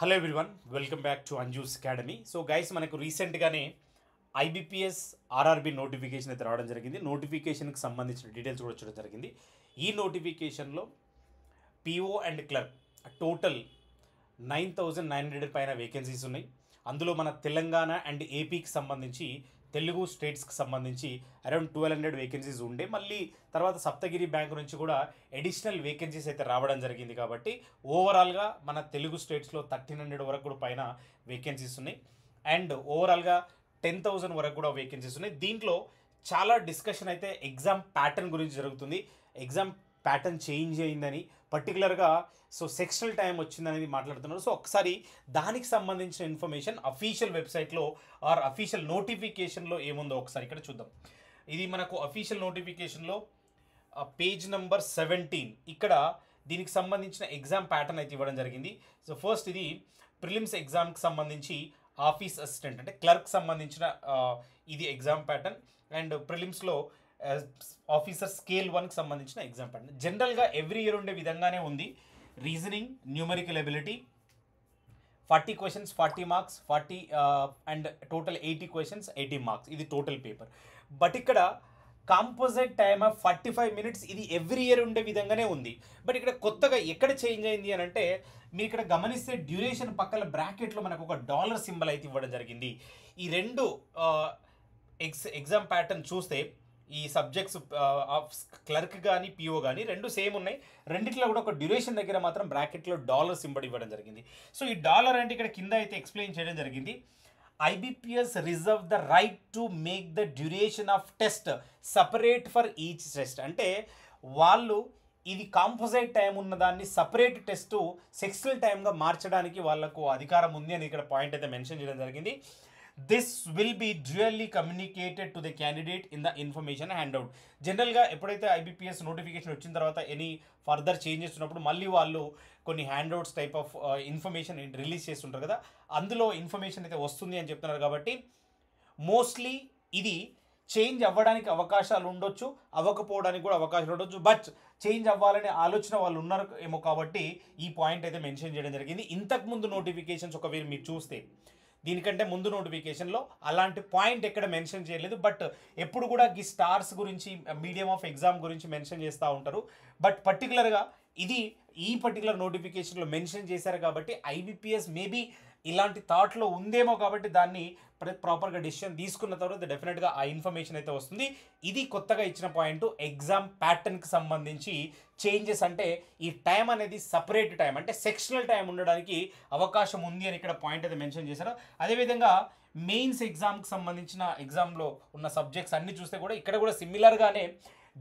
Hello everyone, welcome back to Anju's academy. So guys, మనకు రీసెంట్గానే IBPS RRB notification అయితే రావడం జరిగింది. నోటిఫికేషన్కి సంబంధించిన డీటెయిల్స్ కూడా వచ్చడం జరిగింది. ఈ నోటిఫికేషన్లో పీఓ అండ్ క్లర్క్ టోటల్ 9,900 పైన వేకెన్సీస్ ఉన్నాయి. అందులో మన తెలంగాణ అండ్ ఏపీకి సంబంధించి తెలుగు స్టేట్స్కి సంబంధించి అరౌండ్ 1,200 వేకెన్సీస్ ఉండే, మళ్ళీ తర్వాత సప్తగిరి బ్యాంక్ నుంచి కూడా అడిషనల్ వేకెన్సీస్ అయితే రావడం జరిగింది. కాబట్టి ఓవరాల్గా మన తెలుగు స్టేట్స్లో 1,300 వరకు కూడా పైన వేకెన్సీస్ ఉన్నాయి అండ్ ఓవరాల్గా 10,000 వరకు కూడా వేకెన్సీస్ ఉన్నాయి. దీంట్లో చాలా డిస్కషన్ అయితే ఎగ్జామ్ ప్యాటర్న్ గురించి జరుగుతుంది. ఎగ్జామ్ ప్యాటర్న్ చేంజ్ అయిందని, పర్టికులర్గా సో సెక్షనల్ టైం వచ్చిందనేది మాట్లాడుతున్నారు. సో ఒకసారి దానికి సంబంధించిన ఇన్ఫర్మేషన్ అఫీషియల్ వెబ్సైట్లో ఆర్ అఫీషియల్ నోటిఫికేషన్లో ఏముందో ఒకసారి ఇక్కడ చూద్దాం. ఇది మనకు అఫీషియల్ నోటిఫికేషన్లో పేజ్ నెంబర్ 17 ఇక్కడ దీనికి సంబంధించిన ఎగ్జామ్ ప్యాటర్న్ అయితే ఇవ్వడం జరిగింది. సో ఫస్ట్ ఇది ప్రిలిమ్స్ ఎగ్జామ్కి సంబంధించి ఆఫీస్ అసిస్టెంట్ అంటే క్లర్క్ సంబంధించిన ఇది ఎగ్జామ్ ప్యాటర్న్ అండ్ ప్రిలిమ్స్లో ఆఫీసర్ స్కేల్ 1కి సంబంధించిన ఎగ్జామ్ ప్యాటర్న్. జనరల్గా ఎవ్రీ ఇయర్ ఉండే విధంగానే ఉంది. Reasoning, numerical ability 40 questions 40 marks, 40 and total 80 questions 80 marks, ఇది టోటల్ పేపర్. బట్ ఇక్కడ కాంపోజిట్ టైమ్ ఆఫ్ 45 మినిట్స్ ఇది ఎవ్రీ ఇయర్ ఉండే విధంగానే ఉంది. బట్ ఇక్కడ కొత్తగా ఎక్కడ చేంజ్ అయింది అని అంటే, మీరు ఇక్కడ గమనిస్తే డ్యూరేషన్ పక్కన బ్రాకెట్లో మనకు ఒక డాలర్ సింబల్ అయితే ఇవ్వడం జరిగింది. ఈ రెండు ఎగ్జామ్ ప్యాటర్న్ చూస్తే ఈ సబ్జెక్ట్స్ క్లర్క్ కానీ పిఓ కానీ రెండు సేమ్ ఉన్నాయి. రెండిట్లో కూడా ఒక డ్యూరేషన్ దగ్గర మాత్రం బ్రాకెట్లో డాలర్ సింబల్ ఇవ్వడం జరిగింది. సో ఈ డాలర్ అంటే ఇక్కడ కింద అయితే ఎక్స్ప్లెయిన్ చేయడం జరిగింది. IBPS reserve the right to make the duration of test separate for each test. అంటే వాళ్ళు ఇది కాంపోజిట్ టైం ఉన్నదాన్ని సపరేట్ టెస్ట్ సెక్షనల్ టైంగా మార్చడానికి వాళ్ళకు అధికారం ఉంది అని ఇక్కడ పాయింట్ అయితే మెన్షన్ చేయడం జరిగింది. This will be duly communicated to the candidate in the information handout. జనరల్గా ఎప్పుడైతే ఐబీపీఎస్ నోటిఫికేషన్ వచ్చిన తర్వాత ఎనీ ఫర్దర్ చేంజెస్ ఉన్నప్పుడు మళ్ళీ వాళ్ళు కొన్ని handouts type of information release చేస్తుంటారు కదా, అందులో ఇన్ఫర్మేషన్ అయితే వస్తుంది అని చెప్తున్నారు. కాబట్టి మోస్ట్లీ ఇది చేంజ్ అవ్వడానికి అవకాశాలు ఉండొచ్చు, అవ్వకపోవడానికి కూడా అవకాశాలు ఉండొచ్చు. బట్ చేంజ్ అవ్వాలనే ఆలోచన వాళ్ళు ఉన్నారు ఏమో, కాబట్టి ఈ పాయింట్ అయితే మెన్షన్ చేయడం జరిగింది. ఇంతకుముందు నోటిఫికేషన్స్ ఒకవేళ మీరు చూస్తే దీనికంటే ముందు నోటిఫికేషన్లో అలాంటి పాయింట్ ఎక్కడ మెన్షన్ చేయలేదు. బట్ ఎప్పుడు కూడా ఈ స్టార్స్ గురించి, మీడియం ఆఫ్ ఎగ్జామ్ గురించి మెన్షన్ చేస్తూ ఉంటారు. బట్ పర్టికులర్గా ఇది ఈ పర్టికులర్ నోటిఫికేషన్లో మెన్షన్ చేశారు కాబట్టి ఐబీపీఎస్ మేబీ ఇలాంటి థాట్లో ఉందేమో, కాబట్టి దాన్ని ప్రాపర్గా డెసిషన్ తీసుకున్న తర్వాత డెఫినెట్గా ఆ ఇన్ఫర్మేషన్ అయితే వస్తుంది. ఇది కొత్తగా ఇచ్చిన పాయింట్. ఎగ్జామ్ ప్యాటర్న్కి సంబంధించి చేంజెస్ అంటే ఈ టైం అనేది సపరేట్ టైం అంటే సెక్షనల్ టైం ఉండడానికి అవకాశం ఉంది అని ఇక్కడ పాయింట్ అయితే మెన్షన్ చేశారు. అదేవిధంగా మెయిన్స్ ఎగ్జామ్కి సంబంధించిన ఎగ్జామ్లో ఉన్న సబ్జెక్ట్స్ అన్ని చూస్తే కూడా ఇక్కడ కూడా సిమిలర్గానే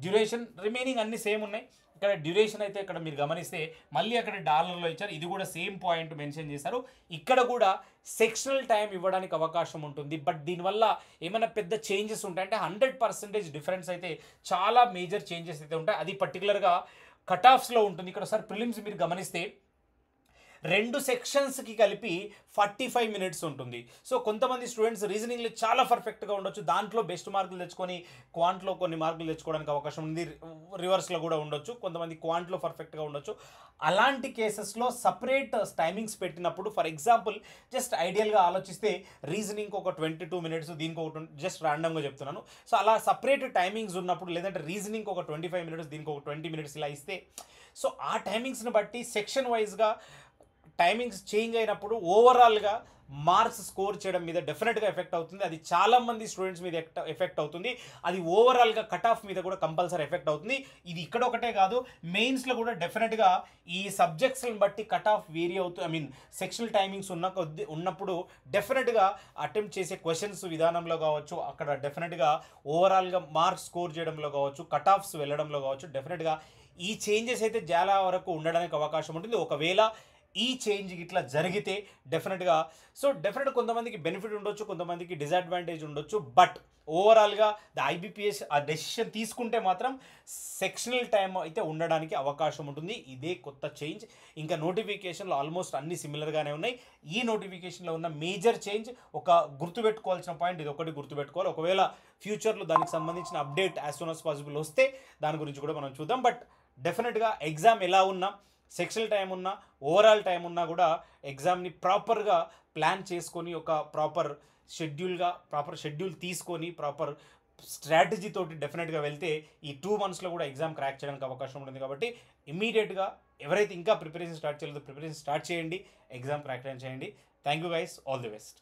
డ్యూరేషన్ రిమైనింగ్ అన్ని సేమ్ ఉన్నాయి. ఇక్కడ డ్యూరేషన్ అయితే ఇక్కడ మీరు గమనిస్తే మళ్ళీ అక్కడ డాలర్లో ఇచ్చారు, ఇది కూడా సేమ్ పాయింట్ మెన్షన్ చేశారు. ఇక్కడ కూడా సెక్షనల్ టైం ఇవ్వడానికి అవకాశం ఉంటుంది. బట్ దీనివల్ల ఏమైనా పెద్ద చేంజెస్ ఉంటాయంటే 100% డిఫరెన్స్ అయితే చాలా మేజర్ చేంజెస్ అయితే ఉంటాయి. అది పర్టికులర్గా కట్ ఆఫ్స్లో ఉంటుంది. ఇక్కడ ఒకసారి ప్రిలిమ్స్ మీరు గమనిస్తే 2 సెక్షన్స్కి కలిపి 45 మినిట్స్ ఉంటుంది. సో కొంతమంది స్టూడెంట్స్ రీజనింగ్లో చాలా పర్ఫెక్ట్గా ఉండొచ్చు, దాంట్లో బెస్ట్ మార్కులు తెచ్చుకొని క్వాంట్లో కొన్ని మార్కులు తెచ్చుకోవడానికి అవకాశం ఉంది. రివర్స్లో కూడా ఉండొచ్చు, కొంతమంది క్వాంట్లో పర్ఫెక్ట్గా ఉండొచ్చు. అలాంటి కేసెస్లో సపరేట్ టైమింగ్స్ పెట్టినప్పుడు, ఫర్ ఎగ్జాంపుల్ జస్ట్ ఐడియల్గా ఆలోచిస్తే రీజనింగ్కి ఒక 22 మినిట్స్, దీనికి ఒక జస్ట్ ర్యాండమ్గా చెప్తున్నాను. సో అలా సపరేట్ టైమింగ్స్ ఉన్నప్పుడు, లేదంటే రీజనింగ్కి ఒక 25 మినిట్స్, దీనికి ఒక 20 మినిట్స్ ఇలా ఇస్తే, సో ఆ టైమింగ్స్ని బట్టి సెక్షన్ వైజ్గా టైమింగ్స్ చేంజ్ అయినప్పుడు ఓవరాల్గా మార్క్స్ స్కోర్ చేయడం మీద డెఫినెట్గా ఎఫెక్ట్ అవుతుంది. అది చాలామంది స్టూడెంట్స్ మీద ఎఫెక్ట్ అవుతుంది. అది ఓవరాల్గా కట్ ఆఫ్ మీద కూడా కంపల్సరీ ఎఫెక్ట్ అవుతుంది. ఇది ఇక్కడ ఒకటే కాదు, మెయిన్స్లో కూడా డెఫినెట్గా ఈ సబ్జెక్ట్స్ని బట్టి కట్ ఆఫ్ వేరీ అవుతుంది. సెక్షనల్ టైమింగ్స్ ఉన్నప్పుడు డెఫినెట్గా అటెంప్ట్ చేసే క్వశ్చన్స్ విధానంలో కావచ్చు, అక్కడ డెఫినెట్గా ఓవరాల్గా మార్క్స్ స్కోర్ చేయడంలో కావచ్చు, కట్ ఆఫ్స్ వెళ్ళడంలో కావచ్చు, డెఫినెట్గా ఈ చేంజెస్ అయితే చాలా వరకు ఉండడానికి అవకాశం ఉంటుంది. ఒకవేళ ఈ చేంజ్ ఇట్లా జరిగితే డెఫినెట్గా కొంతమందికి బెనిఫిట్ ఉండొచ్చు, కొంతమందికి డిసడ్వాంటేజ్ ఉండొచ్చు. బట్ ఓవరాల్గా ద ఐబీపీఎస్ ఆ డెసిషన్ తీసుకుంటే మాత్రం సెక్షనల్ టైం అయితే ఉండడానికి అవకాశం ఉంటుంది. ఇదే కొత్త చేంజ్. ఇంకా నోటిఫికేషన్లో ఆల్మోస్ట్ అన్ని సిమిలర్గానే ఉన్నాయి. ఈ నోటిఫికేషన్లో ఉన్న మేజర్ చేంజ్, ఒక గుర్తుపెట్టుకోవాల్సిన పాయింట్ ఇది ఒకటి గుర్తుపెట్టుకోవాలి. ఒకవేళ ఫ్యూచర్లో దానికి సంబంధించిన update as soon as possible వస్తే దాని గురించి కూడా మనం చూద్దాం. బట్ డెఫినెట్గా ఎగ్జామ్ ఎలా ఉన్నా సెక్షువల్ టైం ఉన్నా ఓవరాల్ టైం ఉన్నా కూడా ఎగ్జామ్ని ప్రాపర్గా ప్లాన్ చేసుకొని ఒక ప్రాపర్ షెడ్యూల్ తీసుకొని ప్రాపర్ స్ట్రాటజీ తోటి డెఫినెట్గా వెళ్తే ఈ 2 monthsలో కూడా ఎగ్జామ్ క్రాక్ చేయడానికి అవకాశం ఉంటుంది. కాబట్టి ఇమీడియట్గా ఎవరైతే ఇంకా ప్రిపరేషన్ స్టార్ట్ చేయలేదో ప్రిపరేషన్ స్టార్ట్ చేయండి, ఎగ్జామ్ క్రాక్ చేయండి. Thank you guys, all the best.